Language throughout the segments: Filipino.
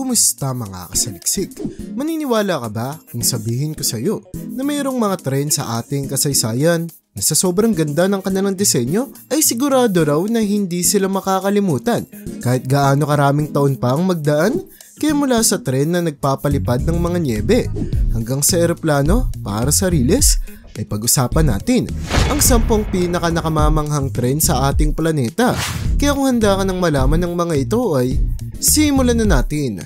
Kumusta mga kasaliksik? Maniniwala ka ba kung sabihin ko sa iyo na mayroong mga tren sa ating kasaysayan na sa sobrang ganda ng kanilang disenyo ay sigurado raw na hindi sila makakalimutan kahit gaano karaming taon pa ang magdaan? Kaya mula sa tren na nagpapalipad ng mga nyebe hanggang sa eroplano para sa riles, ay pag-usapan natin ang 10 pinaka-nakamamanghang tren sa ating planeta. Kaya kung handa ka ng malaman ng mga ito ay simulan na natin.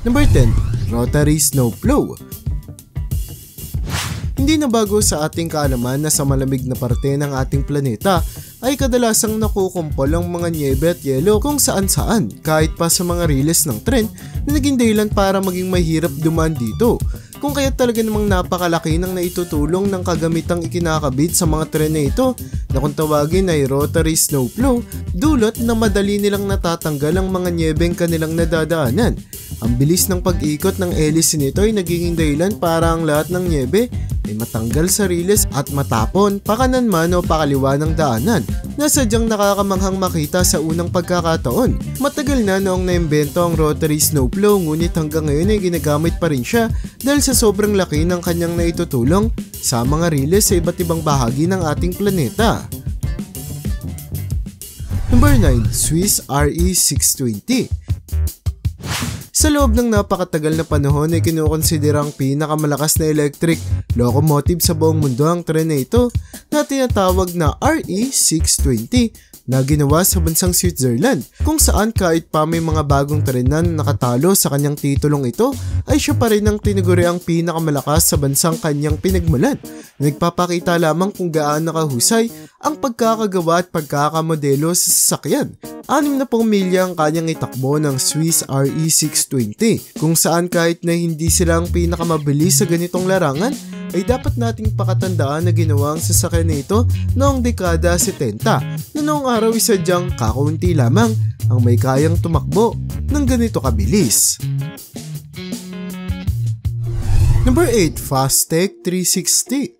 Number 10. Rotary Snowplow. Hindi na bago sa ating kaalaman na sa malamig na parte ng ating planeta ay kadalasang nakukumpol ang mga nyebe at yelo kung saan-saan kahit pa sa mga riles ng tren na naging dahilan para maging mahirap dumaan dito. Kung kaya talaga namang napakalaki ng naitutulong ng kagamitang ikinakabit sa mga tren na ito na kung tawagin ay Rotary Snowplow, dulot na madali nilang natatanggal ang mga nyebeng kanilang nadadaanan. Ang bilis ng pag-ikot ng hélice nito ay nagiging dahilan para ang lahat ng nyebe ay matanggal sa riles at matapon pakanan man o pakaliwa ng daanan na sadyang nakakamanghang makita sa unang pagkakataon. Matagal na noong naimbento ang Rotary Snowplow ngunit hanggang ngayon ay ginagamit pa rin siya dahil sa sobrang laki ng kanyang naitutulong sa mga riles sa iba't ibang bahagi ng ating planeta. Number 9. Swiss RE620. Sa loob ng napakatagal na panahon ay kinukonsiderang pinakamalakas na electric locomotive sa buong mundo ang tren na ito na tinatawag na RE620 na ginawa sa bansang Switzerland, kung saan kahit pa may mga bagong trenan na nakatalo sa kanyang titulong ito ay siya pa rin ang tinaguri ang pinakamalakas sa bansang kanyang pinagmulan. Nagpapakita lamang kung gaano kahusay ang pagkakagawa at pagkakamodelo sa sasakyan. 60 milya ang kanyang itakbo ng Swiss RE620, kung saan kahit na hindi sila ang pinakamabilis sa ganitong larangan ay dapat nating pakatandaan na ginawa ang sasakyan na ito noong dekada 70 na noong araw isadyang kakaunti lamang ang may kayang tumakbo ng ganito kabilis. Number 8. Fastech 360.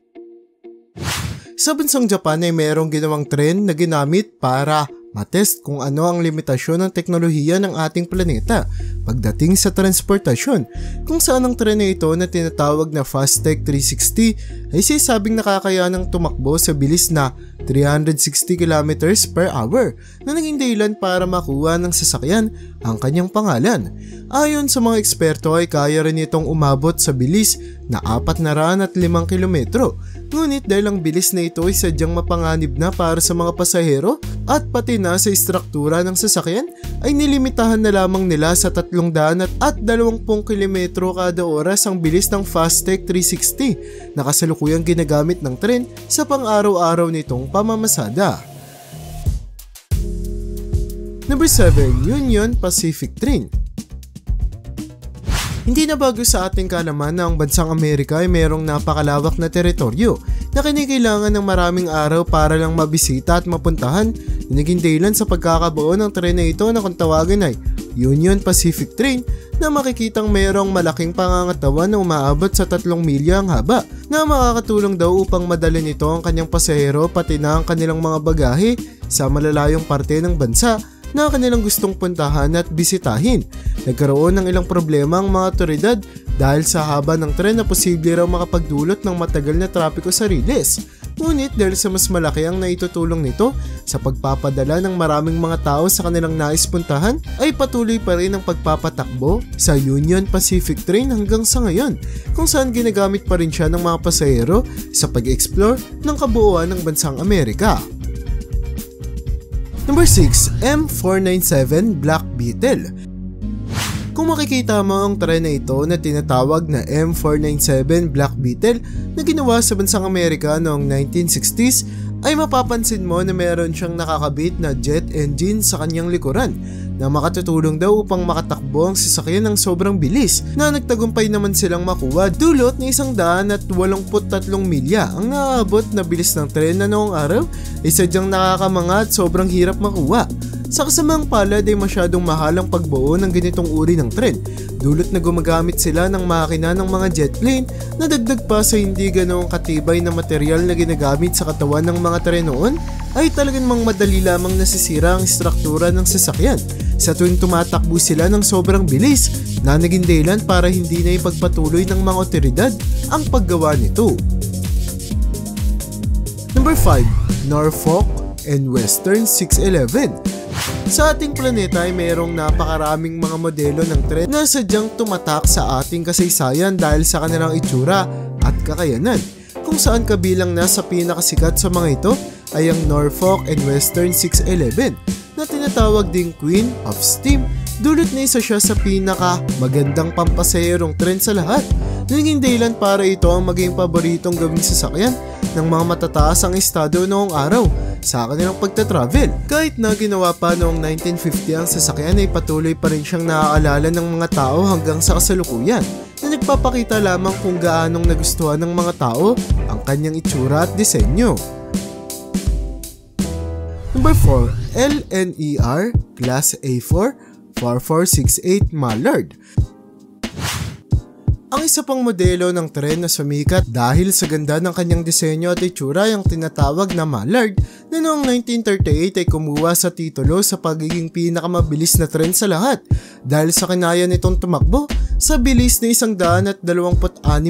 Sa bansang Japan ay mayroong ginawang tren na ginamit para matest kung ano ang limitasyon ng teknolohiya ng ating planeta pagdating sa transportasyon, kung saan ang tren na ito na tinatawag na Fastech 360 ay sinasabing nakakayanang tumakbo sa bilis na 360 km per hour na naging dahilan para makuha ng sasakyan ang kanyang pangalan. Ayon sa mga eksperto ay kaya rin itong umabot sa bilis na 405 kilometro. Ngunit dahil ang bilis na ito ay sadyang mapanganib na para sa mga pasahero at pati na sa istruktura ng sasakyan ay nilimitahan na lamang nila sa 320 kilometro kada oras ang bilis ng Fastech 360 na kasalukuyang ginagamit ng tren sa pang-araw-araw nitong pamamasada. Number 7. Union Pacific Train. Hindi na bago sa ating kaalaman na ang bansang Amerika ay mayroong napakalawak na teritoryo na kinikailangan ng maraming araw para lang mabisita at mapuntahan, na naging dahilan sa pagkakabuo ng tren na ito na kung tawagin ay Union Pacific Train, na makikitang mayroong malaking pangangatawan na umaabot sa 3 milya ang haba na makakatulong daw upang madala nito ang kanyang pasahero pati na ang kanilang mga bagahe sa malalayong parte ng bansa na kanilang gustong puntahan at bisitahin. Nagkaroon ng ilang problema ang mga otoridad dahil sa haba ng tren na posible raw makapagdulot ng matagal na trapiko sa riles. Ngunit dahil sa mas malaki ang naitutulong nito sa pagpapadala ng maraming mga tao sa kanilang nais puntahan, ay patuloy pa rin ang pagpapatakbo sa Union Pacific Train hanggang sa ngayon, kung saan ginagamit pa rin siya ng mga pasahero sa pag-explore ng kabuuan ng bansang Amerika. Number 6. M497 Black Beetle. Kung makikita mo ang tren na ito na tinatawag na M497 Black Beetle na ginawa sa bansang Amerika noong 1960s, ay mapapansin mo na meron siyang nakakabit na jet engine sa kanyang likuran na makatutulong daw upang makatakbo ang sasakyan ng sobrang bilis, na nagtagumpay naman silang makuha dulot ng 183 milya. Ang naaabot na bilis ng tren na noong araw ay sadyang nakakamanga at sobrang hirap makuha. Sa kasamang palad ay masyadong mahal ang pagbuo ng ganitong uri ng tren, dulot na gumagamit sila ng makina ng mga jet plane na dagdag pa sa hindi ganoong katibay na material na ginagamit sa katawan ng mga tren noon, ay talagang madali lamang nasisira ang istruktura ng sasakyan. sa tuwing tumatakbo sila ng sobrang bilis na naging dahilan para hindi na ipagpatuloy ng mga otoridad ang paggawa nito. Number 5. Norfolk and Western 611. Sa ating planeta ay mayroong napakaraming mga modelo ng tren na sadyang tumatak sa ating kasaysayan dahil sa kanilang itsura at kakayanan, kung saan kabilang na sa pinakasikat sa mga ito ay ang Norfolk and Western 611 na tinatawag ding Queen of Steam. Dulot na isa siya sa pinaka magandang pampasaherong tren sa lahat. Naging dahilan para ito ang maging paboritong gawing sasakyan ng mga matataas ang estado noong araw sa kanilang pagta-travel. Kahit na ginawa pa noong 1950 ang sasakyan ay patuloy pa rin siyang naaalala ng mga tao hanggang sa kasalukuyan, na nagpapakita lamang kung gaanong nagustuhan ng mga tao ang kanyang itsura at disenyo. Number 4. LNER Class A4 4468 Mallard. Ang isa pang modelo ng tren na sumikat dahil sa ganda ng kanyang disenyo at itsura ay ang tinatawag na Mallard, na noong 1938 ay kumuha sa titulo sa pagiging pinakamabilis na tren sa lahat dahil sa kinaya nitong tumakbo sa bilis na 126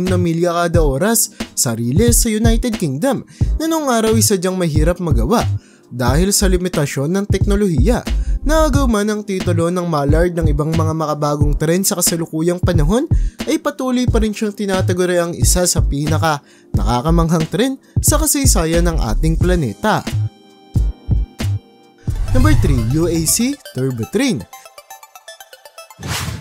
na milya kada oras sa riles sa United Kingdom, na noong araw ay sadyang mahirap magawa dahil sa limitasyon ng teknolohiya. Naagaw man ang titulo ng Mallard ng ibang mga makabagong tren sa kasalukuyang panahon, ay patuloy pa rin siyang tinataguri ang isa sa pinaka nakakamanghang tren sa kasaysayan ng ating planeta. Number 3. UAC Turbo Train.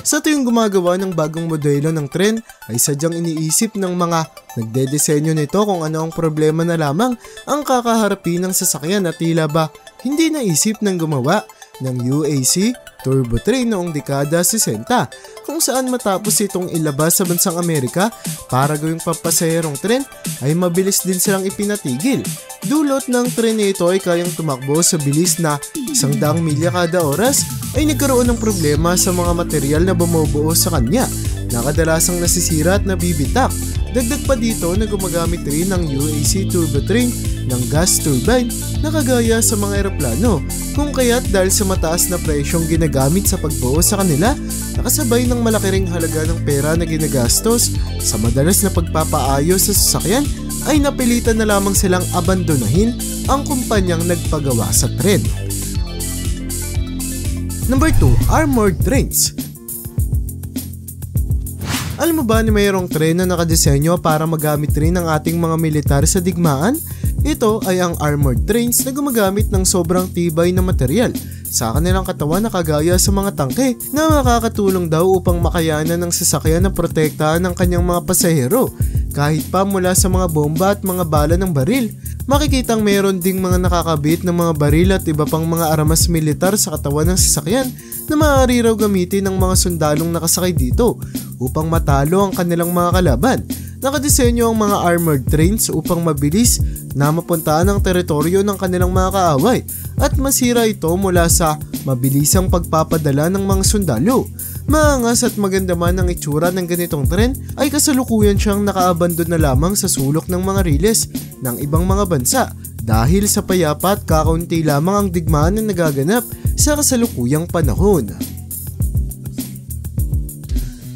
Sa tuwing gumagawa ng bagong modelo ng tren ay sadyang iniisip ng mga nagdedesenyo nito kung ano ang problema na lamang ang kakaharapin ng sasakyan, at tila ba hindi naisip ng gumawa ng UAC Turbo Train noong dekada 60, kung saan matapos itong ilabas sa bansang Amerika para gawing pampasaherong tren ay mabilis din silang ipinatigil. Dulot ng tren nito ay kayang tumakbo sa bilis na 100 milya kada oras, ay nagkaroon ng problema sa mga materyal na bumubuo sa kanya na kadalasang nasisira at nabibitak. Dagdag pa dito na gumagamit rin ng UAC Turbo Train ng gas turbine na kagaya sa mga eroplano, kung kaya't dahil sa mataas na presyong ginagamit sa pagbuo sa kanila, nakasabay ng malaki ring halaga ng pera na ginagastos sa madalas na pagpapaayos sa sasakyan, ay napilitan na lamang silang abandonahin ang kumpanyang nagpagawa sa tren. Number 2. Armored Trains. Alam mo ba na mayroong tren na nakadesenyo para magamit rin ng ating mga militar sa digmaan? Ito ay ang armored trains na gumagamit ng sobrang tibay na material sa kanilang katawan na kagaya sa mga tangke, na makakatulong daw upang makayanan ng sasakyan na protektahan ng kanyang mga pasahero kahit pa mula sa mga bomba at mga bala ng baril. Makikitang mayroon ding mga nakakabit ng mga baril at iba pang mga armas militar sa katawan ng sasakyan na maaari raw gamitin ng mga sundalong nakasakay dito upang matalo ang kanilang mga kalaban. Nakadesenyo ang mga armored trains upang mabilis na mapuntaan ang teritoryo ng kanilang mga kaaway at masira ito mula sa mabilisang pagpapadala ng mga sundalo. Maangas at maganda man ang itsura ng ganitong tren, ay kasalukuyan siyang nakaabandon na lamang sa sulok ng mga riles ng ibang mga bansa dahil sa payapa at kakaunti lamang ang digmaan na nagaganap sa kasalukuyang panahon.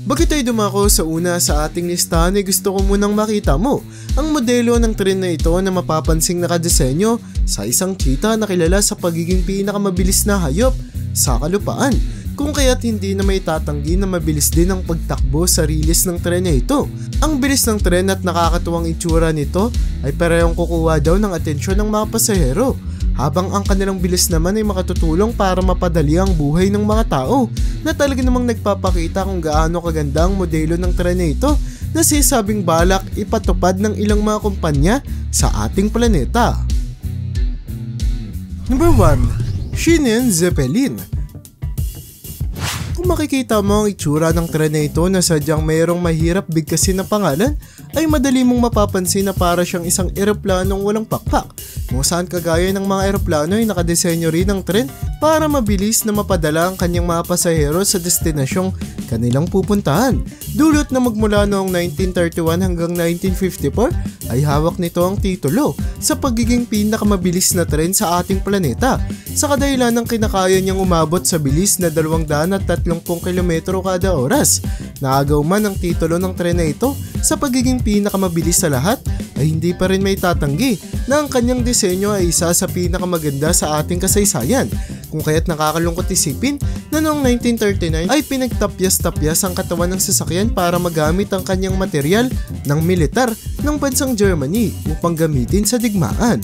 Bakit tayo dumako sa una sa ating listahan, ay gusto ko munang makita mo ang modelo ng tren na ito na mapapansing nakadesenyo sa isang cheetah na kilala sa pagiging pinakamabilis na hayop sa kalupaan, kung kaya't hindi na may tatanggi na mabilis din ang pagtakbo sa riles ng tren na ito. Ang bilis ng tren at nakakatuwang itsura nito ay parehong kukuha daw ng atensyon ng mga pasahero, habang ang kanilang bilis naman ay makatutulong para mapadali ang buhay ng mga tao, na talaga namang nagpapakita kung gaano kaganda ang modelo ng tren na ito na sinasabing balak ipatupad ng ilang mga kumpanya sa ating planeta. Number 1. Schienen Zeppelin. Kung makikita mo ang itsura ng tren na ito na sadyang mayroong mahirap bigkasin na pangalan, ay madali mong mapapansin na para siyang isang eroplanong walang pakpak, kung saan kagaya ng mga eroplano ay nakadesenyo rin ng tren para mabilis na mapadala ang kanyang mga pasahero sa destinasyong kanilang pupuntahan. Dulot na magmula noong 1931 hanggang 1954 ay hawak nito ang titulo sa pagiging pinakamabilis na tren sa ating planeta, sa kadahilan ng kinakaya niyang umabot sa bilis na 230 km kada oras. Naagaw man ang titulo ng tren na ito sa pagiging pinakamabilis sa lahat, ay hindi pa rin may tatanggi na ang kanyang disenyo ay isa sa pinakamaganda sa ating kasaysayan, kung kaya't nakakalungkot isipin na noong 1939 ay pinagtapyas-tapyas ang katawan ng sasakyan para magamit ang kanyang material ng militar ng bansang Germany upang gamitin sa digmaan.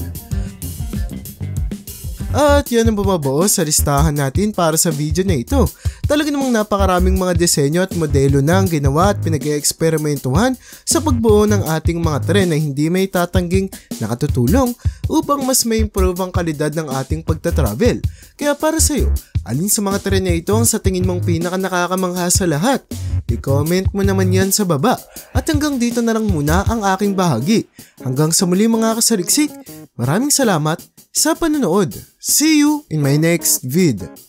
At yan ang bumabuo sa listahan natin para sa video na ito. Talaga namang napakaraming mga disenyo at modelo na ang ginawa at pinag-eeksperimentuhan sa pagbuo ng ating mga tren na hindi may tatangging nakatutulong upang mas may improve ang kalidad ng ating pagtatravel. Kaya para sa iyo, alin sa mga tren na ito ang sa tingin mong pinaka nakakamangha sa lahat? I-comment mo naman yan sa baba. At hanggang dito na lang muna ang aking bahagi. Hanggang sa muli mga kasaliksik, maraming salamat sa panonood. See you in my next vid.